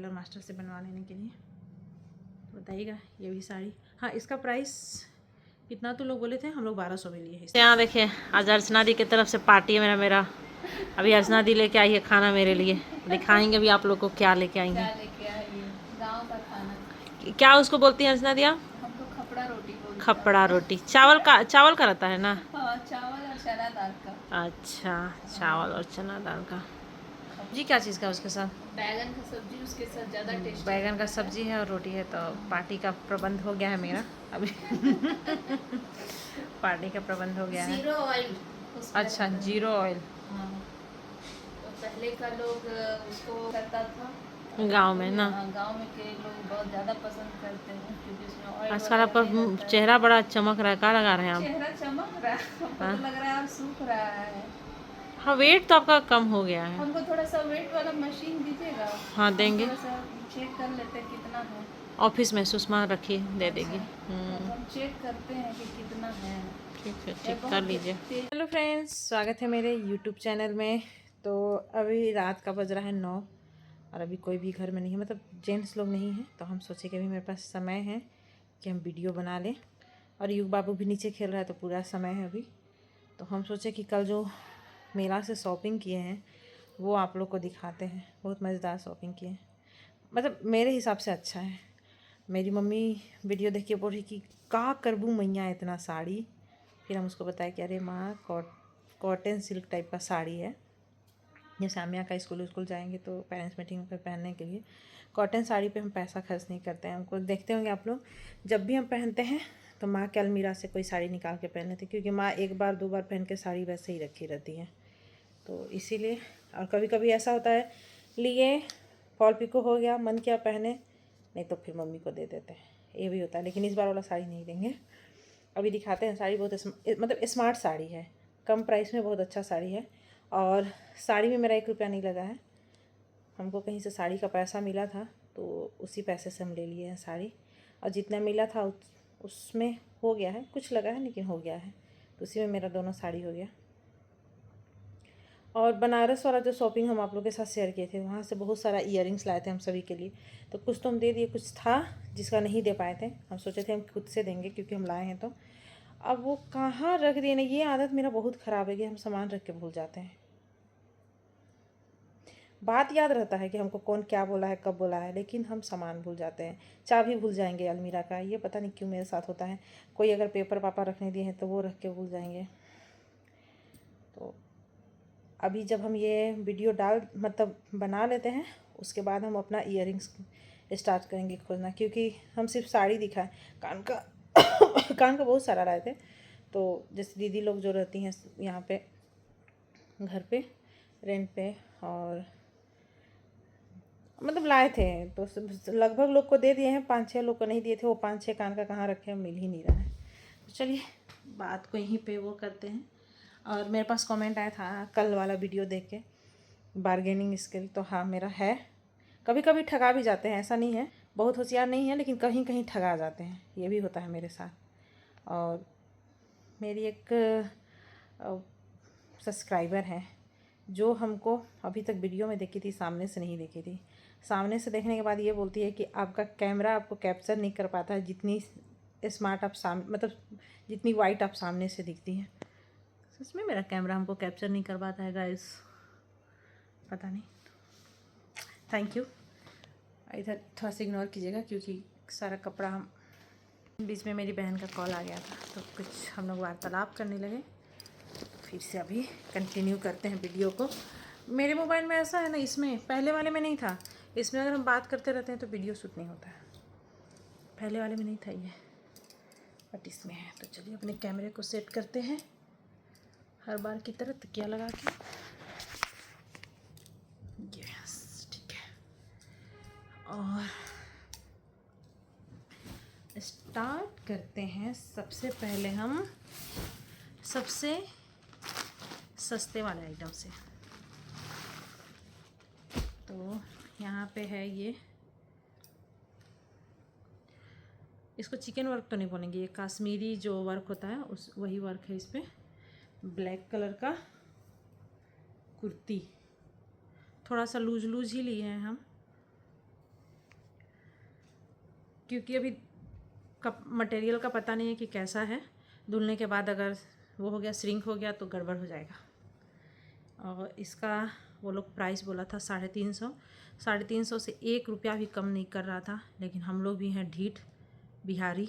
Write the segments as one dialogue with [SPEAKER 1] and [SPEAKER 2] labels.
[SPEAKER 1] Tailor master से बनवा लेने के लिए। बताइएगा ये भी साड़ी। हाँ, इसका प्राइस कितना तो लोग बोले थे, हम लोग 1200 में लिए हैं। यहाँ देखिए आज अर्चना दी की तरफ से पार्टी है मेरा। अभी अर्चना दी लेके आई है खाना मेरे लिए, दिखाएंगे अभी आप लोग को क्या लेके आई है।
[SPEAKER 2] गाँव का खाना।
[SPEAKER 1] क्या उसको बोलती है अर्चना दिया?
[SPEAKER 2] हमको खपड़ा रोटी बोलते हैं।
[SPEAKER 1] खपड़ा रोटी चावल का रहता है ना?
[SPEAKER 2] हाँ, चावल और चना दाल का।
[SPEAKER 1] अच्छा, चावल और चना दाल का जी। क्या चीज़ का उसके साथ?
[SPEAKER 2] बैगन का सब्जी, उसके साथ ज़्यादा टेस्टी।
[SPEAKER 1] बैगन का सब्जी है और रोटी है, तो पार्टी का प्रबंध हो गया है मेरा अभी। पार्टी का प्रबंध हो गया है।
[SPEAKER 2] Zero oil.
[SPEAKER 1] अच्छा, जीरो ऑयल।
[SPEAKER 2] हाँ, तो पहले का लोग उसको करता था
[SPEAKER 1] गांव में ना।
[SPEAKER 2] गांव में के लोग बहुत ज़्यादा पसंद करते हैं क्योंकि उसमें ऑयल
[SPEAKER 1] आजकल आपका चेहरा बड़ा चमक रहा है, क्या लगा रहे हैं आप?
[SPEAKER 2] चेहरा चमक रहा है, हमको तो लग रहा है आप सूख रहा है।
[SPEAKER 1] हाँ, वेट तो आपका कम हो गया है।
[SPEAKER 2] हमको थोड़ा सा वेट वाला मशीन दीजिएगा।
[SPEAKER 1] हाँ, देंगे।
[SPEAKER 2] थोड़ा सा चेक कर लेते हैं कितना है।
[SPEAKER 1] ऑफिस में सुषमा रखिए, दे देगी।
[SPEAKER 2] तो हम चेक करते हैं कि कितना है।
[SPEAKER 1] ठीक है, चेक कर लीजिए। हेलो फ्रेंड्स, स्वागत है मेरे यूट्यूब चैनल में। तो अभी रात का बज रहा है 9 और अभी कोई भी घर में नहीं है, मतलब जेंट्स लोग नहीं हैं। तो हम सोचे कि अभी मेरे पास समय है कि हम वीडियो बना लें, और युग बाबू भी नीचे खेल रहा है तो पूरा समय है अभी। तो हम सोचे कि कल जो मेला से शॉपिंग किए हैं वो आप लोग को दिखाते हैं। बहुत मज़ेदार शॉपिंग किए हैं, मतलब मेरे हिसाब से अच्छा है। मेरी मम्मी वीडियो देख के बोल रही कि का करबू मैया इतना साड़ी। फिर हम उसको बताया कि अरे माँ, कॉटन सिल्क टाइप का साड़ी है। जैसे हम यहाँ का स्कूल जाएंगे तो पेरेंट्स मीटिंग पर पहनने के लिए कॉटन साड़ी पे हम पैसा खर्च नहीं करते हैं। हमको देखते होंगे आप लोग, जब भी हम पहनते हैं तो माँ के अलमीरा से कोई साड़ी निकाल के पहन लेती, क्योंकि माँ एक बार दो बार पहन के साड़ी वैसे ही रखी रहती है। तो इसीलिए, और कभी कभी ऐसा होता है लिए फॉल पिको हो गया, मन किया पहने, नहीं तो फिर मम्मी को दे देते हैं, ये भी होता है। लेकिन इस बार वाला साड़ी नहीं देंगे। अभी दिखाते हैं साड़ी। बहुत मतलब स्मार्ट साड़ी है, कम प्राइस में बहुत अच्छा साड़ी है। और साड़ी में मेरा 1 रुपया नहीं लगा है। हमको कहीं से साड़ी का पैसा मिला था तो उसी पैसे से हम ले लिए हैं साड़ी। और जितना मिला था उसमें हो गया है, कुछ लगा है लेकिन हो गया है, तो उसी में मेरा दोनों साड़ी हो गया। और बनारस वाला जो शॉपिंग हम आप लोगों के साथ शेयर किए थे, वहाँ से बहुत सारा ईयरिंग्स लाए थे हम सभी के लिए। तो कुछ तो हम दे दिए, कुछ था जिसका नहीं दे पाए थे। हम सोचे थे हम खुद से देंगे क्योंकि हम लाए हैं। तो अब वो कहाँ रख दिए ना, ये आदत मेरा बहुत ख़राब है कि हम सामान रख के भूल जाते हैं। बात याद रहता है कि हमको कौन क्या बोला है, कब बोला है, लेकिन हम सामान भूल जाते हैं। चाबी भूल जाएंगे अलमीरा का, ये पता नहीं क्यों मेरे साथ होता है। कोई अगर पेपर पापा रखने दिए हैं तो वो रख के भूल जाएंगे। तो अभी जब हम ये वीडियो मतलब बना लेते हैं, उसके बाद हम अपना ईयरिंग्स स्टार्ट करेंगे खोजना, क्योंकि हम सिर्फ साड़ी दिखाएं, कान का कान का बहुत सारा लाए थे। तो जैसे दीदी लोग जो रहती हैं यहाँ पे घर पे रेंट पे, और मतलब लाए थे तो लगभग लोग को दे दिए हैं, 5-6 लोग को नहीं दिए थे। वो 5-6 कान का कहाँ रखे हैं, मिल ही नहीं रहा है। तो चलिए बात को यहीं पे वो करते हैं। और मेरे पास कमेंट आया था कल वाला वीडियो देख के, बारगेनिंग स्किल। तो हाँ, मेरा है। कभी कभी ठगा भी जाते हैं, ऐसा नहीं है, बहुत होशियार नहीं है, लेकिन कहीं कहीं ठगा जाते हैं, ये भी होता है मेरे साथ। और मेरी एक सब्सक्राइबर है जो हमको अभी तक वीडियो में देखी थी, सामने से नहीं देखी थी। सामने से देखने के बाद ये बोलती है कि आपका कैमरा आपको कैप्चर नहीं कर पाता है, जितनी स्मार्ट आप मतलब जितनी वाइट आप सामने से दिखती हैं। सच में मेरा कैमरा हमको कैप्चर नहीं कर पाता है गाइस, पता नहीं। Thank you. इधर थोड़ा सा इग्नोर कीजिएगा क्योंकि सारा कपड़ा हम, बीच में मेरी बहन का कॉल आ गया था तो कुछ हम लोग वार्तालाप करने लगे। फिर से अभी कंटिन्यू करते हैं वीडियो को। मेरे मोबाइल में ऐसा है ना, इसमें पहले वाले में नहीं था। इसमें अगर हम बात करते रहते हैं तो वीडियो शूट नहीं होता है, पहले वाले में नहीं था ये, बट इसमें है। तो चलिए अपने कैमरे को सेट करते हैं हर बार की तरह तकिया लगा के। यस, ठीक है। और स्टार्ट करते हैं। सबसे पहले हम सबसे सस्ते वाले आइटम से। तो यहाँ पे है ये, इसको चिकन वर्क तो नहीं बोलेंगे, ये कश्मीरी जो वर्क होता है उस वही वर्क है इस पर। ब्लैक कलर का कुर्ती, थोड़ा सा लूज लूज ही लिए हैं हम, क्योंकि अभी कप मटेरियल का पता नहीं है कि कैसा है। धुलने के बाद अगर वो हो गया, श्रिंक हो गया तो गड़बड़ हो जाएगा। और इसका वो लोग प्राइस बोला था 350। 350 से 1 रुपया भी कम नहीं कर रहा था, लेकिन हम लोग भी हैं ढीठ बिहारी,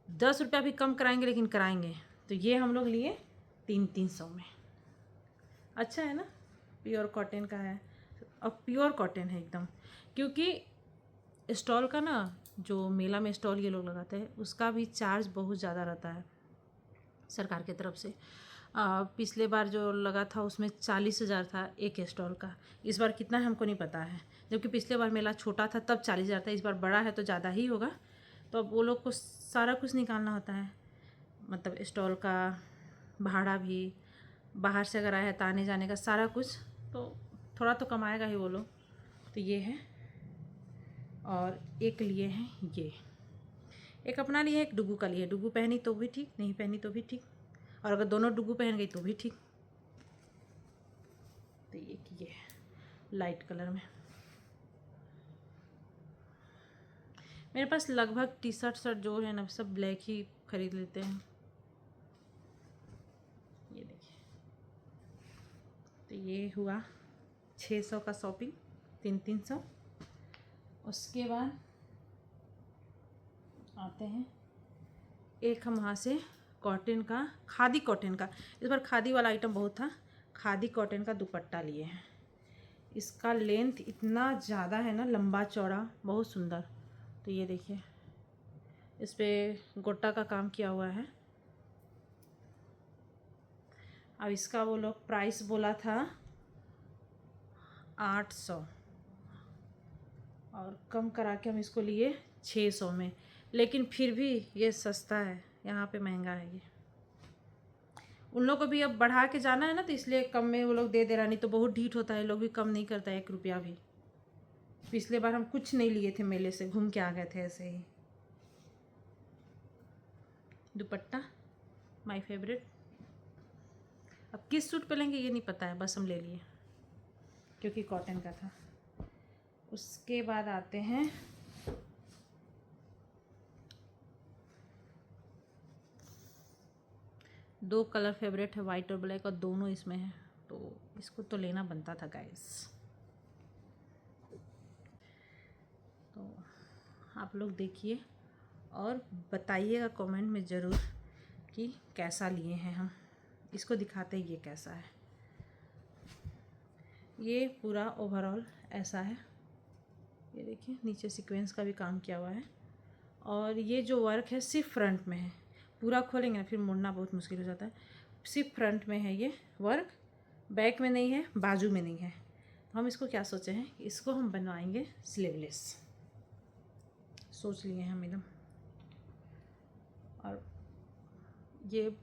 [SPEAKER 1] 10 रुपया भी कम कराएंगे लेकिन कराएंगे। तो ये हम लोग लिए 300 में। अच्छा है ना, प्योर कॉटन का है और प्योर कॉटन है एकदम। क्योंकि स्टॉल का ना, जो मेला में स्टॉल ये लोग लगाते हैं उसका भी चार्ज बहुत ज़्यादा रहता है सरकार की तरफ से। पिछले बार जो लगा था उसमें 40,000 था एक स्टॉल का। इस बार कितना है हमको नहीं पता है, जबकि पिछले बार मेला छोटा था तब 40,000 था। इस बार बड़ा है तो ज़्यादा ही होगा। तो अब वो लोग को सारा कुछ निकालना होता है, मतलब स्टॉल का भाड़ा भी, बाहर से अगर आया है तो आने जाने का सारा कुछ, तो थोड़ा तो कमाएगा ही वो लोग। तो ये है, और एक लिए हैं ये, एक अपना लिए, एक डुगू का लिए। डुगू पहनी तो भी ठीक, नहीं पहनी तो भी ठीक, और अगर दोनों डुगू पहन गई तो भी ठीक। तो ये लाइट कलर में। मेरे पास लगभग टी शर्ट जो है ना सब ब्लैक ही खरीद लेते हैं। ये देखिए, तो ये हुआ 600 का शॉपिंग, 300। उसके बाद आते हैं एक हम वहाँ से कॉटन का, खादी कॉटन का, इस बार खादी वाला आइटम बहुत था। खादी कॉटन का दुपट्टा लिए हैं। इसका लेंथ इतना ज़्यादा है ना, लंबा चौड़ा, बहुत सुंदर। तो ये देखिए, इस पर गोटा का काम किया हुआ है। अब इसका वो लोग प्राइस बोला था 800, और कम करा के हम इसको लिए 600 में। लेकिन फिर भी ये सस्ता है, यहाँ पे महंगा है ये। उन लोग को भी अब बढ़ा के जाना है ना, तो इसलिए कम में वो लोग दे रहा, नहीं तो बहुत ढीठ होता है, लोग भी कम नहीं करता 1 रुपया भी। पिछले बार हम कुछ नहीं लिए थे, मेले से घूम के आ गए थे ऐसे ही। दुपट्टा माय फेवरेट। अब किस सूट पे लेंगे ये नहीं पता है, बस हम ले लिए क्योंकि कॉटन का था। उसके बाद आते हैं दो कलर फेवरेट है, वाइट और ब्लैक, और दोनों इसमें है, तो इसको तो लेना बनता था गाइस। तो आप लोग देखिए और बताइएगा कमेंट में ज़रूर कि कैसा लिए हैं हम। इसको दिखाते हैं ये कैसा है। ये पूरा ओवरऑल ऐसा है, ये देखिए, नीचे सीक्वेंस का भी काम किया हुआ है। और ये जो वर्क है सिर्फ फ्रंट में है, पूरा खोलेंगे ना फिर मुड़ना बहुत मुश्किल हो जाता है। सिर्फ फ्रंट में है ये वर्क, बैक में नहीं है, बाजू में नहीं है। तो हम इसको क्या सोचे हैं, इसको हम बनवाएंगे स्लीवलेस, सोच लिए हैं हम एकदम। और ये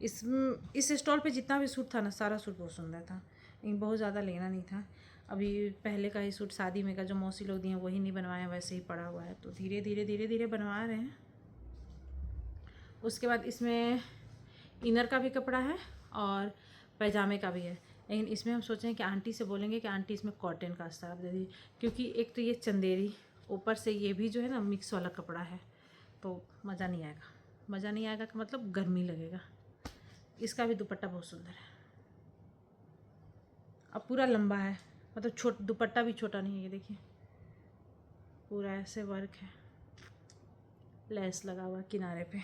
[SPEAKER 1] इस स्टॉल पे जितना भी सूट था ना, सारा सूट बहुत सुंदर था, लेकिन बहुत ज़्यादा लेना नहीं था। अभी पहले का ही सूट शादी में का जो मौसी लोग दिए हैं वही नहीं बनवाया, वैसे ही पड़ा हुआ है। तो धीरे धीरे बनवा रहे हैं। उसके बाद इसमें इनर का भी कपड़ा है और पैजामे का भी है, लेकिन इसमें हम सोचे हैं कि आंटी से बोलेंगे कि आंटी इसमें कॉटन का स्टाफ दे दी, क्योंकि एक तो ये चंदेरी, ऊपर से ये भी जो है ना मिक्स वाला कपड़ा है, तो मज़ा नहीं आएगा। मज़ा नहीं आएगा का मतलब गर्मी लगेगा। इसका भी दुपट्टा बहुत सुंदर है, अब पूरा लंबा है, मतलब दुपट्टा भी छोटा नहीं है। ये देखिए, पूरा ऐसे वर्क है, लेस लगा हुआ किनारे पे।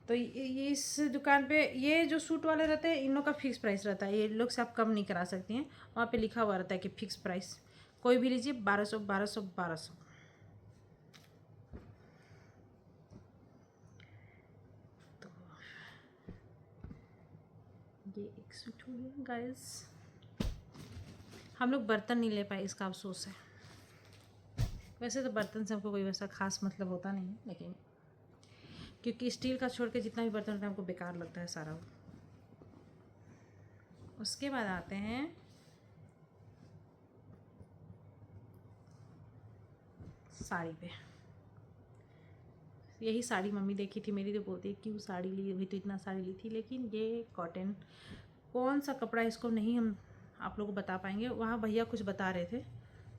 [SPEAKER 1] तो ये इस दुकान पे ये जो सूट वाले रहते हैं इन लोग का फिक्स प्राइस रहता है, ये लोग से आप कम नहीं करा सकती हैं। वहाँ पे लिखा हुआ रहता है कि फिक्स प्राइस, कोई भी लीजिए 1200 1200 1200। तो ये एक सूट हो गया गाइस। हम लोग बर्तन नहीं ले पाए, इसका अफसोस है। वैसे तो बर्तन से हमको कोई वैसा खास मतलब होता नहीं है, लेकिन क्योंकि स्टील का छोड़ के जितना भी बर्तन होता है हमको बेकार लगता है सारा। उसके बाद आते हैं साड़ी पे। यही साड़ी मम्मी देखी थी मेरी, तो बोलती है क्यों साड़ी ली, अभी तो इतना साड़ी ली थी। लेकिन ये कॉटन, कौन सा कपड़ा इसको नहीं हम आप लोगों को बता पाएंगे, वहाँ भैया कुछ बता रहे थे।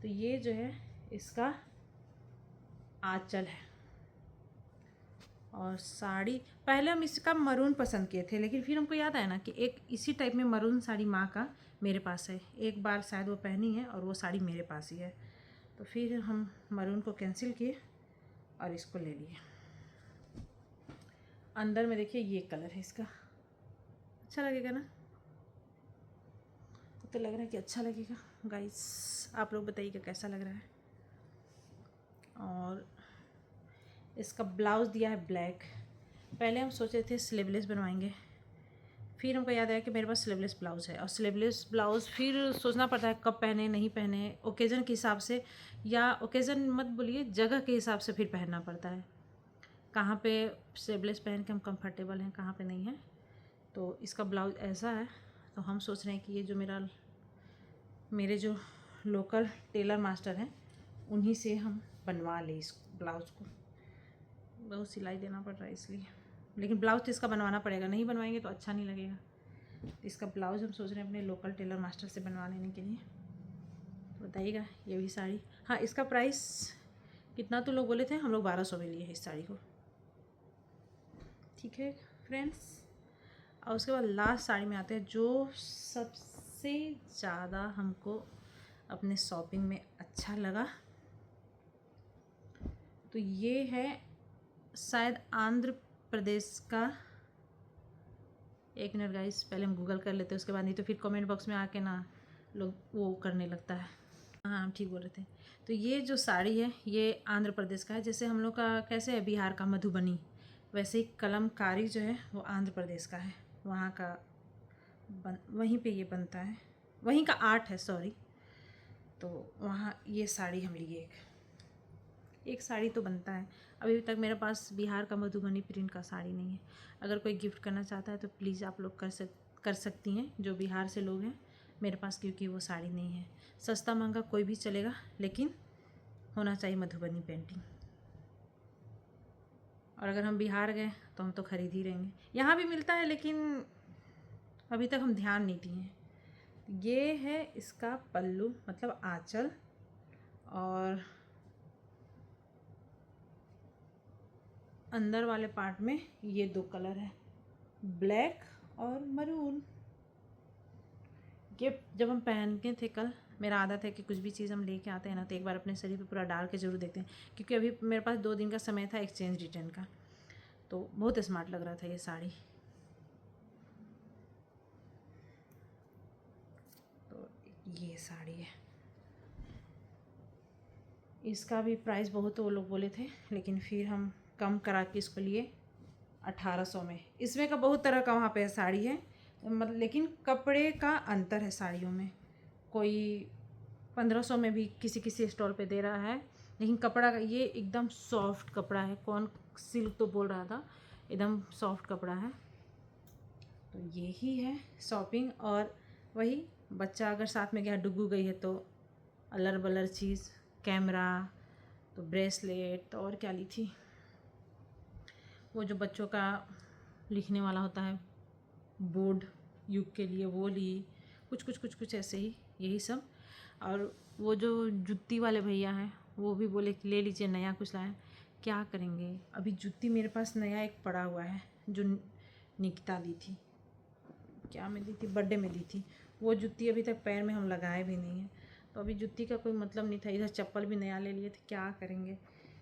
[SPEAKER 1] तो ये जो है इसका आंचल है। और साड़ी पहले हम इसका मरून पसंद किए थे, लेकिन फिर हमको याद आया ना कि एक इसी टाइप में मरून साड़ी माँ का मेरे पास है, एक बार शायद वो पहनी है और वो साड़ी मेरे पास ही है, तो फिर हम मरून को कैंसिल किए और इसको ले लिए। अंदर में देखिए ये कलर है इसका, अच्छा लगेगा ना? तो लग रहा है कि अच्छा लगेगा। गाइस आप लोग बताइएगा कैसा लग रहा है। और इसका ब्लाउज़ दिया है ब्लैक। पहले हम सोचे थे स्लीवलेस बनवाएंगे, फिर हमको याद आया कि मेरे पास स्लीवलेस ब्लाउज़ है, और स्लीवलेस ब्लाउज़ फिर सोचना पड़ता है कब पहने नहीं पहने, ओकेज़न के हिसाब से, या ओकेज़न मत बोलिए, जगह के हिसाब से फिर पहनना पड़ता है, कहाँ पे स्लीवलेस पहन के हम कंफर्टेबल हैं, कहाँ पे नहीं है। तो इसका ब्लाउज़ ऐसा है, तो हम सोच रहे हैं कि ये जो मेरे जो लोकल टेलर मास्टर हैं उन्हीं से हम बनवा लें इस ब्लाउज़ को। बहुत सिलाई देना पड़ रहा है इसलिए, लेकिन ब्लाउज़ तो इसका बनवाना पड़ेगा, नहीं बनवाएंगे तो अच्छा नहीं लगेगा। इसका ब्लाउज़ हम सोच रहे हैं अपने लोकल टेलर मास्टर से बनवा लेने के लिए। तो बताइएगा ये भी साड़ी। हाँ, इसका प्राइस कितना तो लोग बोले थे, हम लोग 1200 में लिए इस साड़ी को। ठीक है फ्रेंड्स, और उसके बाद लास्ट साड़ी में आते हैं जो सबसे ज़्यादा हमको अपने शॉपिंग में अच्छा लगा। तो ये है शायद आंध्र प्रदेश का, एक मिनट गाइस पहले हम गूगल कर लेते हैं, उसके बाद नहीं तो फिर कमेंट बॉक्स में आके ना लोग वो करने लगता है। हाँ हम ठीक बोल रहे थे। तो ये जो साड़ी है ये आंध्र प्रदेश का है, जैसे हम लोग का कैसे है बिहार का मधुबनी, वैसे ही कलमकारी जो है वो आंध्र प्रदेश का है, वहाँ का वहीं पे ये बनता है, वहीं का आर्ट है, सॉरी। तो वहाँ ये साड़ी हम लिए, एक साड़ी तो बनता है। अभी तक मेरे पास बिहार का मधुबनी प्रिंट का साड़ी नहीं है। अगर कोई गिफ्ट करना चाहता है तो प्लीज़ आप लोग कर सकती हैं, जो बिहार से लोग हैं मेरे पास, क्योंकि वो साड़ी नहीं है। सस्ता महंगा कोई भी चलेगा, लेकिन होना चाहिए मधुबनी पेंटिंग। और अगर हम बिहार गए तो हम तो ख़रीद ही रहेंगे, यहाँ भी मिलता है लेकिन अभी तक हम ध्यान नहीं दिए हैं। ये है इसका पल्लू, मतलब आंचल, और अंदर वाले पार्ट में ये दो कलर है, ब्लैक और मरून। ये जब हम पहनते थे कल, मेरा आदत है कि कुछ भी चीज़ हम लेके आते हैं ना तो एक बार अपने शरीर पे पूरा डाल के ज़रूर देखते हैं, क्योंकि अभी मेरे पास 2 दिन का समय था एक्सचेंज रिटर्न का। तो बहुत स्मार्ट लग रहा था ये साड़ी। तो ये साड़ी है, इसका भी प्राइस बहुत वो लोग बोले थे, लेकिन फिर हम कम करा के इसको लिए 1800 में। इसमें का बहुत तरह का वहाँ पे साड़ी है, मतलब लेकिन कपड़े का अंतर है साड़ियों में। कोई 1500 में भी किसी किसी स्टॉल पे दे रहा है, लेकिन कपड़ा का ये एकदम सॉफ्ट कपड़ा है। कौन सिल्क तो बोल रहा था, एकदम सॉफ्ट कपड़ा है। तो यही है शॉपिंग। और वही बच्चा अगर साथ में गया, डुगू गई है तो अलर बलर चीज़, कैमरा, तो ब्रेसलेट, तो और क्या ली थी, वो जो बच्चों का लिखने वाला होता है बोर्ड युग के लिए, वो ली, कुछ ऐसे ही, यही सब। और वो जो जूती वाले भैया हैं वो भी बोले कि ले लीजिए, नया कुछ लाए। क्या करेंगे, अभी जूती मेरे पास नया एक पड़ा हुआ है जो निकिता दी थी, क्या में दी थी, बर्थडे में दी थी। वो जूती अभी तक पैर में हम लगाए भी नहीं हैं, तो अभी जूती का कोई मतलब नहीं था। इधर चप्पल भी नया ले लिए थे, क्या करेंगे।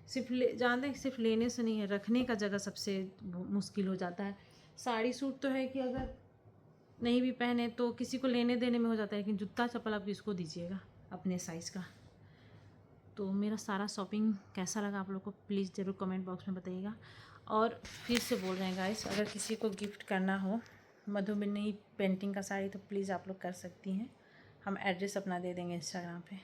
[SPEAKER 1] सिर्फ जानते हैं, सिर्फ लेने से नहीं है, रखने का जगह सबसे मुश्किल हो जाता है। साड़ी सूट तो है कि अगर नहीं भी पहने तो किसी को लेने देने में हो जाता है, लेकिन जूता चप्पल आप किसको दीजिएगा अपने साइज़ का। तो मेरा सारा शॉपिंग कैसा लगा आप लोग को प्लीज़ ज़रूर कमेंट बॉक्स में बताइएगा। और फिर से बोल रहे हैं गाइस, अगर किसी को गिफ्ट करना हो मधुबनी पेंटिंग का साड़ी तो प्लीज़ आप लोग कर सकती हैं। हम एड्रेस अपना दे देंगे इंस्टाग्राम पे।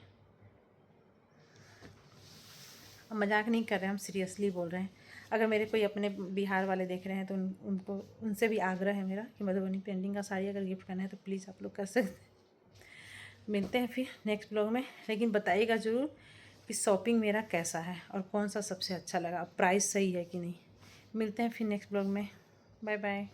[SPEAKER 1] हम मजाक नहीं कर रहे हैं, हम सीरियसली बोल रहे हैं। अगर मेरे कोई अपने बिहार वाले देख रहे हैं तो उनको उनसे भी आग्रह है मेरा कि मधुबनी पेंटिंग का साड़ी अगर गिफ्ट करना है तो प्लीज़ आप लोग कर सकते हैं। मिलते हैं फिर नेक्स्ट ब्लॉग में, लेकिन बताइएगा ज़रूर कि शॉपिंग मेरा कैसा है और कौन सा सबसे अच्छा लगा, प्राइस सही है कि नहीं। मिलते हैं फिर नेक्स्ट ब्लॉग में, बाय बाय।